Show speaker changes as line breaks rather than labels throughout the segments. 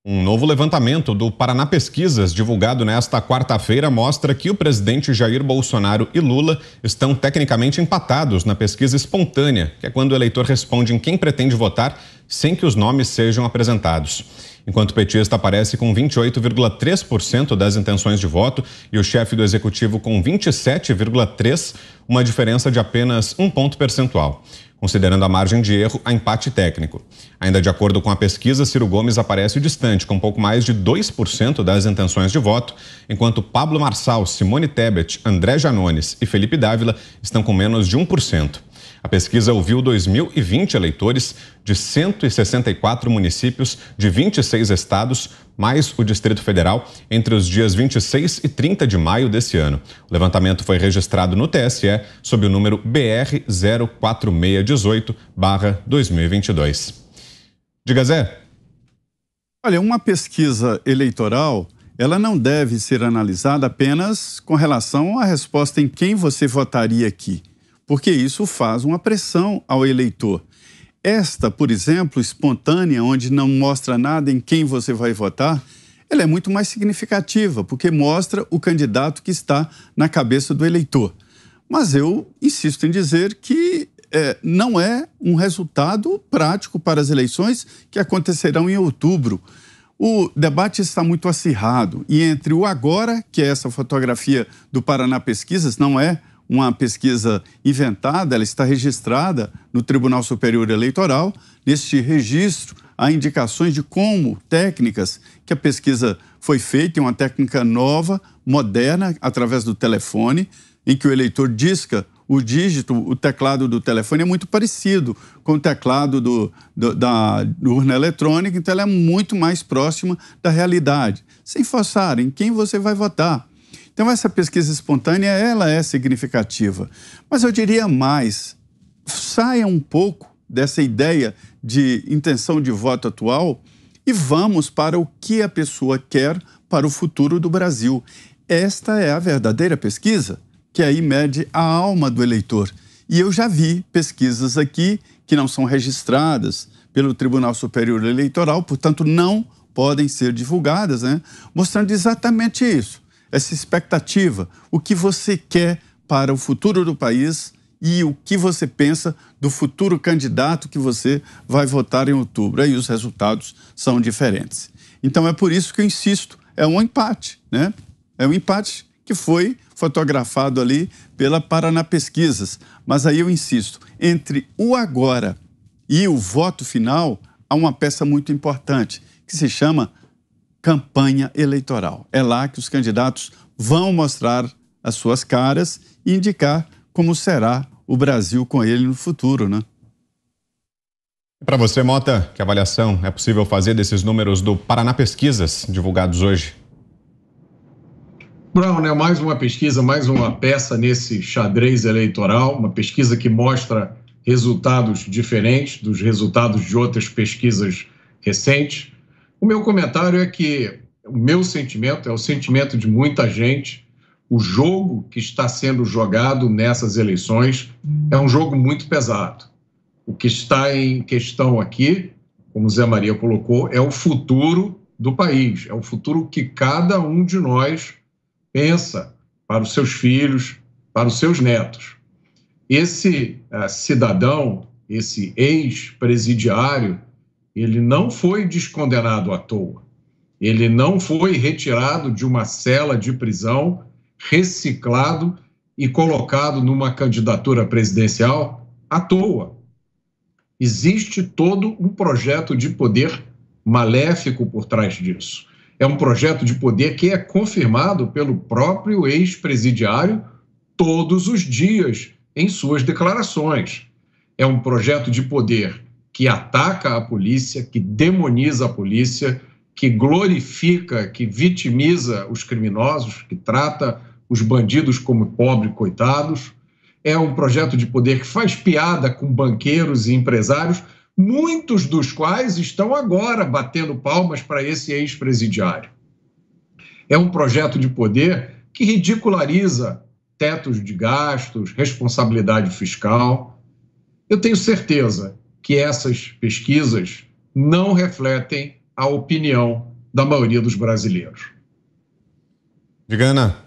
Um novo levantamento do Paraná Pesquisas, divulgado nesta quarta-feira, mostra que o presidente Jair Bolsonaro e Lula estão tecnicamente empatados na pesquisa espontânea, que é quando o eleitor responde em quem pretende votar sem que os nomes sejam apresentados. Enquanto o petista aparece com 28,3% das intenções de voto e o chefe do executivo com 27,3%, uma diferença de apenas 1 ponto percentual. Considerando a margem de erro, há empate técnico. Ainda de acordo com a pesquisa, Ciro Gomes aparece distante, com pouco mais de 2% das intenções de voto, enquanto Pablo Marçal, Simone Tebet, André Janones e Felipe Dávila estão com menos de 1%. A pesquisa ouviu 2.020 eleitores de 164 municípios de 26 estados, mais o Distrito Federal, entre os dias 26 e 30 de maio desse ano. O levantamento foi registrado no TSE sob o número BR 04618/2022. Diga, Zé.
Olha, uma pesquisa eleitoral, ela não deve ser analisada apenas com relação à resposta em quem você votaria aqui, porque isso faz uma pressão ao eleitor. Esta, por exemplo, espontânea, onde não mostra nada em quem você vai votar, ela é muito mais significativa, porque mostra o candidato que está na cabeça do eleitor. Mas eu insisto em dizer que não é um resultado prático para as eleições que acontecerão em outubro. O debate está muito acirrado e entre o agora, que é essa fotografia do Paraná Pesquisas, não é uma pesquisa inventada, ela está registrada no Tribunal Superior Eleitoral. Neste registro, há indicações de como técnicas que a pesquisa foi feita, uma técnica nova, moderna, através do telefone, em que o eleitor disca o dígito, o teclado do telefone é muito parecido com o teclado da urna eletrônica, então ela é muito mais próxima da realidade, sem forçar em quem você vai votar. Então, essa pesquisa espontânea, ela é significativa. Mas eu diria mais, saia um pouco dessa ideia de intenção de voto atual e vamos para o que a pessoa quer para o futuro do Brasil. Esta é a verdadeira pesquisa, que aí mede a alma do eleitor. E eu já vi pesquisas aqui que não são registradas pelo Tribunal Superior Eleitoral, portanto, não podem ser divulgadas, né? Mostrando exatamente isso. Essa expectativa, o que você quer para o futuro do país e o que você pensa do futuro candidato que você vai votar em outubro. Aí os resultados são diferentes. Então é por isso que eu insisto, é um empate, né? É um empate que foi fotografado ali pela Paraná Pesquisas. Mas aí eu insisto, entre o agora e o voto final, há uma peça muito importante, que se chama campanha eleitoral. É lá que os candidatos vão mostrar as suas caras e indicar como será o Brasil com ele no futuro, né?
Para você, Mota, que avaliação é possível fazer desses números do Paraná Pesquisas divulgados hoje?
Brown, né? Mais uma pesquisa, mais uma peça nesse xadrez eleitoral, uma pesquisa que mostra resultados diferentes dos resultados de outras pesquisas recentes. O meu comentário é que o meu sentimento é o sentimento de muita gente. O jogo que está sendo jogado nessas eleições é um jogo muito pesado. O que está em questão aqui, como Zé Maria colocou, é o futuro do país, é o futuro que cada um de nós pensa para os seus filhos, para os seus netos. Esse cidadão, esse ex-presidiário, ele não foi descondenado à toa. Ele não foi retirado de uma cela de prisão, reciclado e colocado numa candidatura presidencial à toa. Existe todo um projeto de poder maléfico por trás disso. É um projeto de poder que é confirmado pelo próprio ex-presidiário todos os dias em suas declarações. É um projeto de poder que ataca a polícia, que demoniza a polícia, que glorifica, que vitimiza os criminosos, que trata os bandidos como pobres coitados. É um projeto de poder que faz piada com banqueiros e empresários, muitos dos quais estão agora batendo palmas para esse ex-presidiário. É um projeto de poder que ridiculariza tetos de gastos, responsabilidade fiscal. Eu tenho certeza que essas pesquisas não refletem a opinião da maioria dos brasileiros.
Diga, Ana.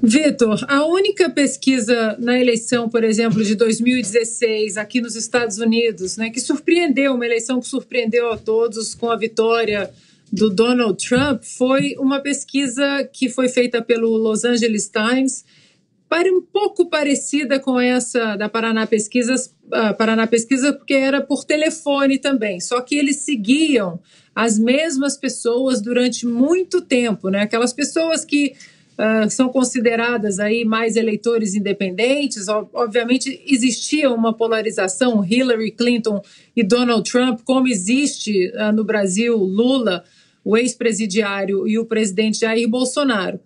Vitor, a única pesquisa na eleição, por exemplo, de 2016, aqui nos Estados Unidos, né, que surpreendeu, uma eleição que surpreendeu a todos com a vitória do Donald Trump, foi uma pesquisa que foi feita pelo Los Angeles Times, um pouco parecida com essa da Paraná Pesquisa, porque era por telefone também, só que eles seguiam as mesmas pessoas durante muito tempo, né? Aquelas pessoas que são consideradas aí mais eleitores independentes. Obviamente existia uma polarização, Hillary Clinton e Donald Trump, como existe no Brasil Lula, o ex-presidiário, e o presidente Jair Bolsonaro.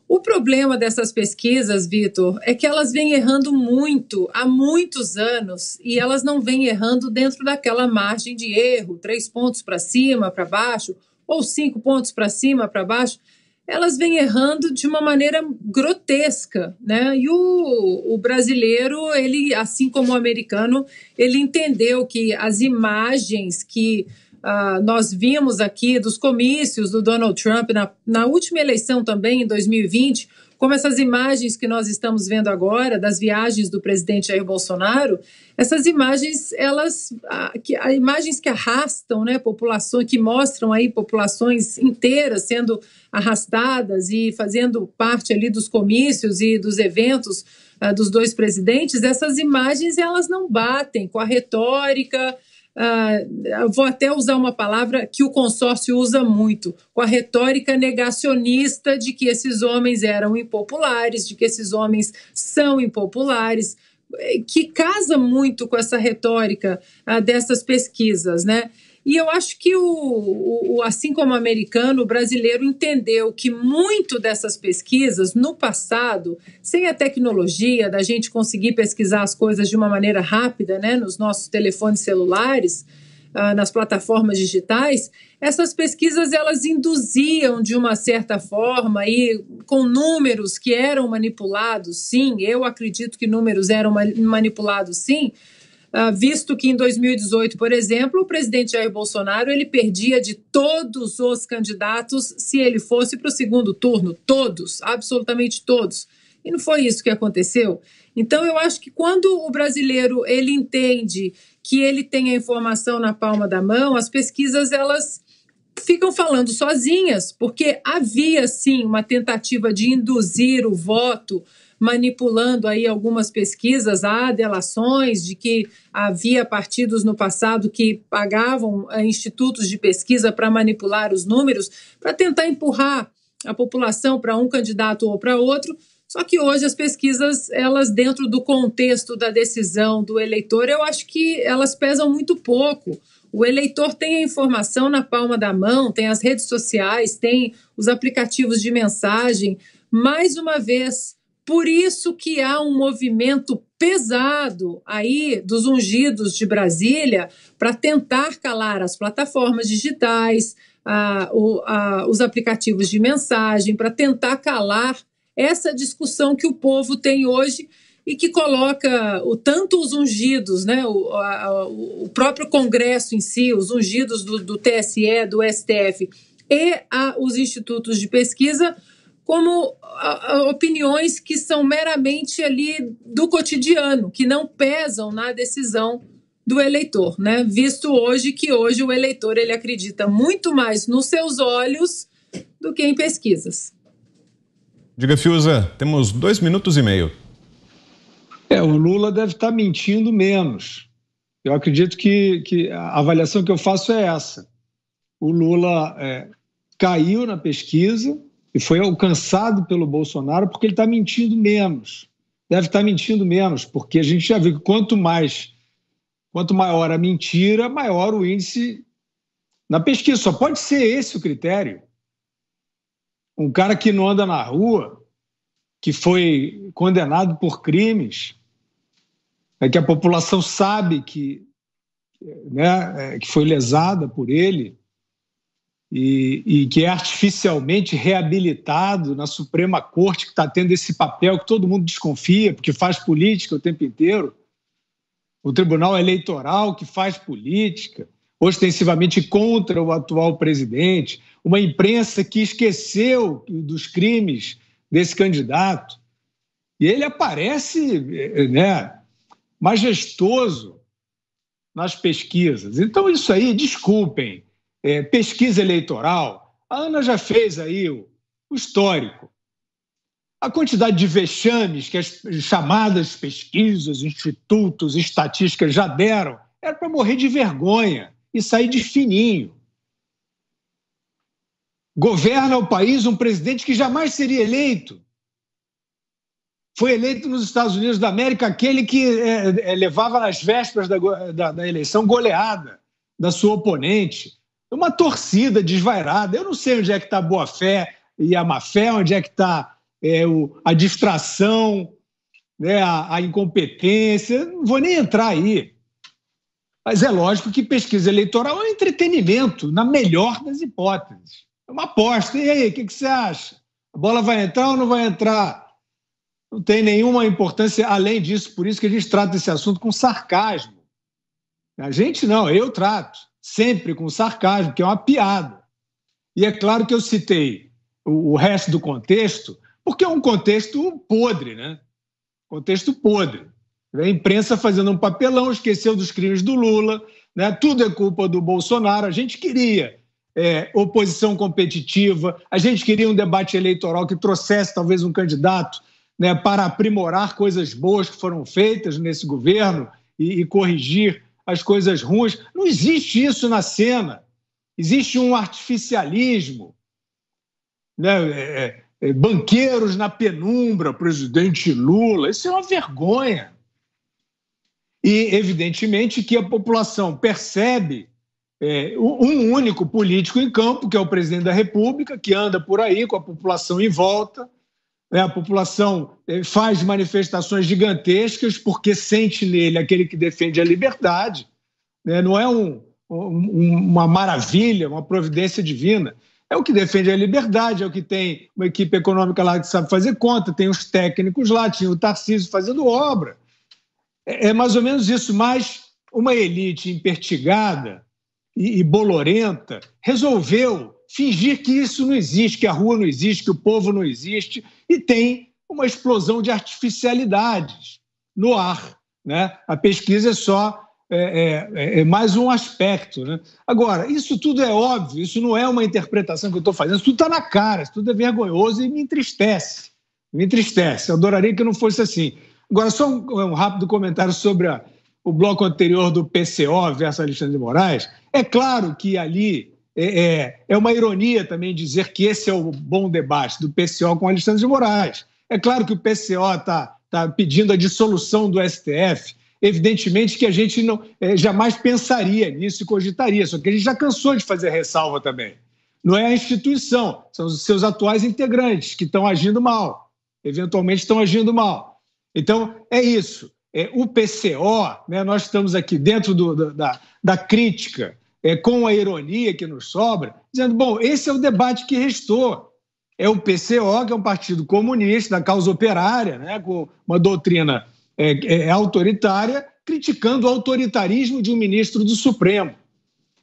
O problema dessas pesquisas, Vitor, é que elas vêm errando muito há muitos anos e elas não vêm errando dentro daquela margem de erro, 3 pontos para cima, para baixo, ou 5 pontos para cima, para baixo. Elas vêm errando de uma maneira grotesca, né? E o brasileiro, ele, assim como o americano, ele entendeu que as imagens que nós vimos aqui dos comícios do Donald Trump na última eleição também, em 2020, como essas imagens que nós estamos vendo agora, das viagens do presidente Jair Bolsonaro, essas imagens, imagens que arrastam, né, populações, que mostram aí populações inteiras sendo arrastadas e fazendo parte ali dos comícios e dos eventos dos dois presidentes, essas imagens elas não batem com a retórica. Vou até usar uma palavra que o consórcio usa muito, com a retórica negacionista de que esses homens eram impopulares, de que esses homens são impopulares, que casa muito com essa retórica dessas pesquisas, né? E eu acho que, assim como o americano, o brasileiro entendeu que muito dessas pesquisas, no passado, sem a tecnologia da gente conseguir pesquisar as coisas de uma maneira rápida, né, nos nossos telefones celulares, nas plataformas digitais, essas pesquisas elas induziam de uma certa forma, e com números que eram manipulados, sim, eu acredito que números eram manipulados, sim, visto que em 2018, por exemplo, o presidente Jair Bolsonaro ele perdia de todos os candidatos se ele fosse para o segundo turno, todos, absolutamente todos. E não foi isso que aconteceu. Então, eu acho que quando o brasileiro ele entende que ele tem a informação na palma da mão, as pesquisas elas ficam falando sozinhas, porque havia, sim, uma tentativa de induzir o voto, manipulando aí algumas pesquisas, há delações de que havia partidos no passado que pagavam institutos de pesquisa para manipular os números, para tentar empurrar a população para um candidato ou para outro. Só que hoje as pesquisas, elas dentro do contexto da decisão do eleitor, eu acho que elas pesam muito pouco. O eleitor tem a informação na palma da mão, tem as redes sociais, tem os aplicativos de mensagem. Mais uma vez, por isso que há um movimento pesado aí dos ungidos de Brasília para tentar calar as plataformas digitais, os aplicativos de mensagem, para tentar calar essa discussão que o povo tem hoje e que coloca tanto os ungidos, né, o próprio Congresso em si, os ungidos do TSE, do STF e os institutos de pesquisa como opiniões que são meramente ali do cotidiano, que não pesam na decisão do eleitor, né? Visto hoje que hoje o eleitor ele acredita muito mais nos seus olhos do que em pesquisas.
Diga, Fiuza, temos 2 minutos e meio.
O Lula deve estar mentindo menos. Eu acredito que a avaliação que eu faço é essa. O Lula caiu na pesquisa e foi alcançado pelo Bolsonaro porque ele está mentindo menos. Deve estar mentindo menos, porque a gente já viu que quanto maior a mentira, maior o índice na pesquisa. Só pode ser esse o critério. Um cara que não anda na rua, que foi condenado por crimes, que a população sabe que foi lesada por ele e que é artificialmente reabilitado na Suprema Corte, que está tendo esse papel que todo mundo desconfia, porque faz política o tempo inteiro. O Tribunal Eleitoral que faz política. ostensivamente contra o atual presidente, uma imprensa que esqueceu dos crimes desse candidato. E ele aparece, né, majestoso nas pesquisas. Então, isso aí, desculpem, pesquisa eleitoral, a Ana já fez aí o histórico. A quantidade de vexames que as chamadas pesquisas, institutos, estatísticas já deram era para morrer de vergonha e sair de fininho. Governa o país um presidente que jamais seria eleito. Foi eleito nos Estados Unidos da América aquele que levava nas vésperas da eleição goleada da sua oponente. Uma torcida desvairada. Eu não sei onde é que está a boa-fé e a má-fé, onde é que está a distração, né, a incompetência. Não vou nem entrar aí. Mas é lógico que pesquisa eleitoral é um entretenimento, na melhor das hipóteses. É uma aposta. E aí, o que você acha? A bola vai entrar ou não vai entrar? Não tem nenhuma importância além disso. Por isso que a gente trata esse assunto com sarcasmo. A gente não, eu trato sempre com sarcasmo, que é uma piada. E é claro que eu citei o resto do contexto, porque é um contexto podre, né? Contexto podre. A imprensa fazendo um papelão, esqueceu dos crimes do Lula, né? Tudo é culpa do Bolsonaro. A gente queria oposição competitiva, a gente queria um debate eleitoral que trouxesse talvez um candidato, né, para aprimorar coisas boas que foram feitas nesse governo e corrigir as coisas ruins. Não existe isso na cena. Existe um artificialismo, né? Banqueiros na penumbra, presidente Lula. Isso é uma vergonha. E, evidentemente, que a população percebe um único político em campo, que é o presidente da República, que anda por aí com a população em volta. A população faz manifestações gigantescas porque sente nele aquele que defende a liberdade. Não é uma maravilha, uma providência divina. É o que defende a liberdade, é o que tem uma equipe econômica lá que sabe fazer conta, tem os técnicos lá, tinha o Tarcísio fazendo obra. É mais ou menos isso, mas uma elite impertigada e bolorenta resolveu fingir que isso não existe, que a rua não existe, que o povo não existe, e tem uma explosão de artificialidades no ar, né? A pesquisa é só mais um aspecto, né? Agora, isso tudo é óbvio, isso não é uma interpretação que eu estou fazendo, isso tudo está na cara, isso tudo é vergonhoso e me entristece. Me entristece, eu adoraria que não fosse assim. Agora, só um rápido comentário sobre o bloco anterior do PCO versus Alexandre de Moraes. É claro que ali é uma ironia também dizer que esse é o bom debate do PCO com Alexandre de Moraes. É claro que o PCO está pedindo a dissolução do STF. Evidentemente que a gente jamais pensaria nisso e cogitaria, só que a gente já cansou de fazer ressalva também. Não é a instituição, são os seus atuais integrantes que estão agindo mal, eventualmente estão agindo mal. Então, é isso. O PCO, né, nós estamos aqui dentro da crítica, com a ironia que nos sobra, dizendo, bom, esse é o debate que restou. É o PCO, que é um partido comunista da causa operária, né, com uma doutrina autoritária, criticando o autoritarismo de um ministro do Supremo.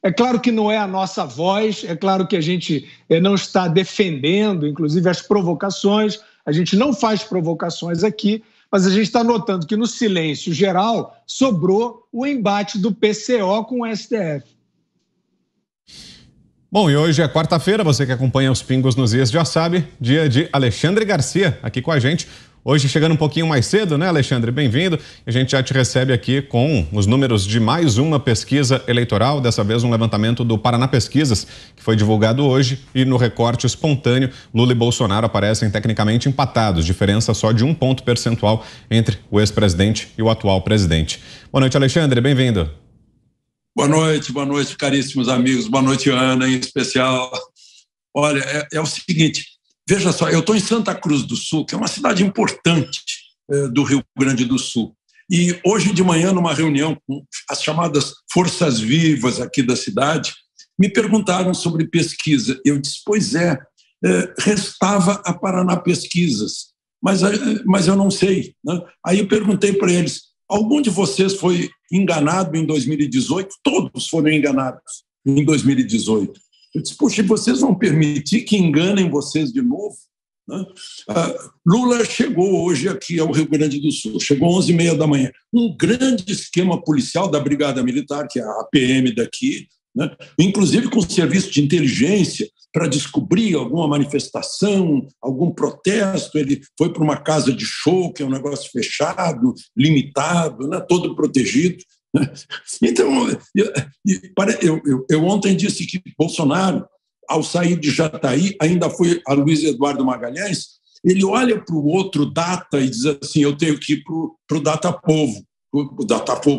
É claro que não é a nossa voz, é claro que a gente não está defendendo, inclusive, as provocações, a gente não faz provocações aqui, mas a gente está notando que no silêncio geral sobrou o embate do PCO com o STF.
Bom, e hoje é quarta-feira, você que acompanha os Pingos nos Is já sabe, dia de Alexandre Garcia aqui com a gente. Hoje chegando um pouquinho mais cedo, né, Alexandre? Bem-vindo. A gente já te recebe aqui com os números de mais uma pesquisa eleitoral, dessa vez um levantamento do Paraná Pesquisas, que foi divulgado hoje, e no recorte espontâneo, Lula e Bolsonaro aparecem tecnicamente empatados, diferença só de 1 ponto percentual entre o ex-presidente e o atual presidente. Boa noite, Alexandre, bem-vindo.
Boa noite, caríssimos amigos, boa noite, Ana, em especial. Olha, é o seguinte... Veja só, eu estou em Santa Cruz do Sul, que é uma cidade importante do Rio Grande do Sul. E hoje de manhã, numa reunião com as chamadas forças vivas aqui da cidade, me perguntaram sobre pesquisa. Eu disse, pois restava a Paraná Pesquisas, mas eu não sei, né? Aí eu perguntei para eles, algum de vocês foi enganado em 2018? Todos foram enganados em 2018. Eu disse, poxa, vocês vão permitir que enganem vocês de novo? Né? Lula chegou hoje aqui ao Rio Grande do Sul, chegou às 11h30 da manhã. Um grande esquema policial da Brigada Militar, que é a PM daqui, né? Inclusive com serviço de inteligência, para descobrir alguma manifestação, algum protesto. Ele foi para uma casa de show, que é um negócio fechado, limitado, né? Todo protegido. Né? Então, eu ontem disse que Bolsonaro, ao sair de Jataí, ainda foi a Luiz Eduardo Magalhães, ele olha para o outro Data e diz assim, eu tenho que ir para o Datapovo,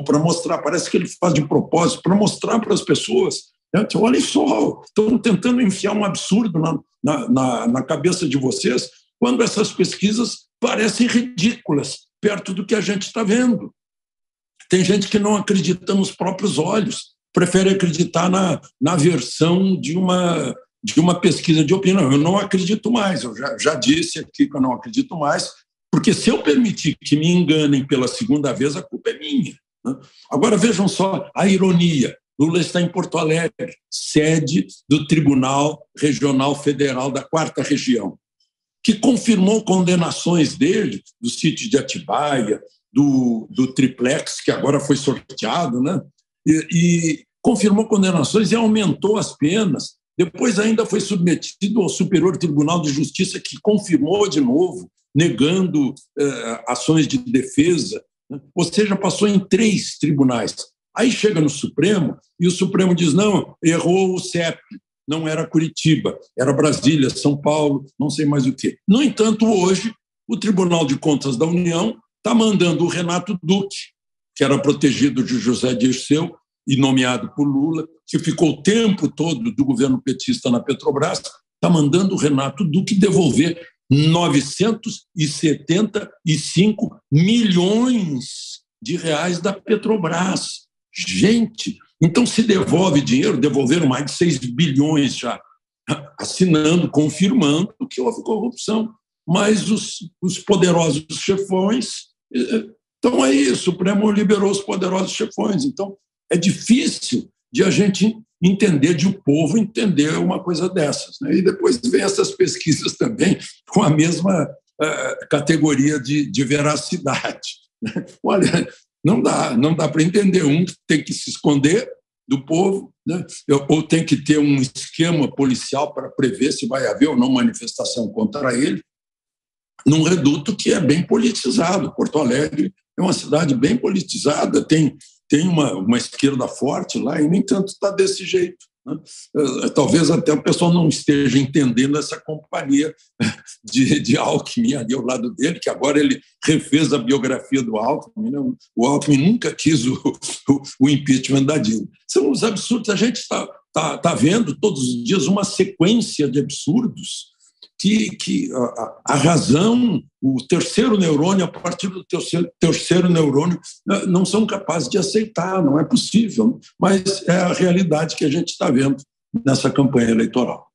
para mostrar, parece que ele faz de propósito, para mostrar para as pessoas. Olha só, estão tentando enfiar um absurdo na cabeça de vocês, quando essas pesquisas parecem ridículas, perto do que a gente está vendo. Tem gente que não acredita nos próprios olhos, prefere acreditar na versão de uma pesquisa de opinião. Eu não acredito mais, eu já disse aqui que eu não acredito mais, porque se eu permitir que me enganem pela segunda vez, a culpa é minha. Né? Agora vejam só a ironia. Lula está em Porto Alegre, sede do Tribunal Regional Federal da 4ª Região, que confirmou condenações dele do sítio de Atibaia, do triplex, que agora foi sorteado, né? E confirmou condenações e aumentou as penas. Depois ainda foi submetido ao Superior Tribunal de Justiça, que confirmou de novo, negando ações de defesa. Né? Ou seja, passou em 3 tribunais. Aí chega no Supremo e o Supremo diz, não, errou o CEP, não era Curitiba, era Brasília, São Paulo, não sei mais o quê. No entanto, hoje, o Tribunal de Contas da União está mandando o Renato Duque, que era protegido de José Dirceu e nomeado por Lula, que ficou o tempo todo do governo petista na Petrobras, está mandando o Renato Duque devolver 975 milhões de reais da Petrobras. Gente, então se devolve dinheiro, devolveram mais de 6 bilhões já, assinando, confirmando que houve corrupção. Mas os poderosos chefões estão aí, o Supremo liberou os poderosos chefões. Então, é difícil de a gente entender, de o povo entender uma coisa dessas. Né? E depois vem essas pesquisas também com a mesma categoria de veracidade. Olha, não dá para entender. Um tem que se esconder do povo, né? Ou tem que ter um esquema policial para prever se vai haver ou não manifestação contra ele, num reduto que é bem politizado. Porto Alegre é uma cidade bem politizada, tem uma esquerda forte lá e, no entanto, está desse jeito. Né? Talvez até o pessoal não esteja entendendo essa companhia de Alckmin ali ao lado dele, que agora ele refez a biografia do Alckmin. Né? O Alckmin nunca quis o impeachment da Dilma. São os absurdos. A gente está vendo todos os dias uma sequência de absurdos que a razão, o terceiro neurônio, a partir do terceiro neurônio, não são capazes de aceitar, não é possível. Mas é a realidade que a gente está vendo nessa campanha eleitoral.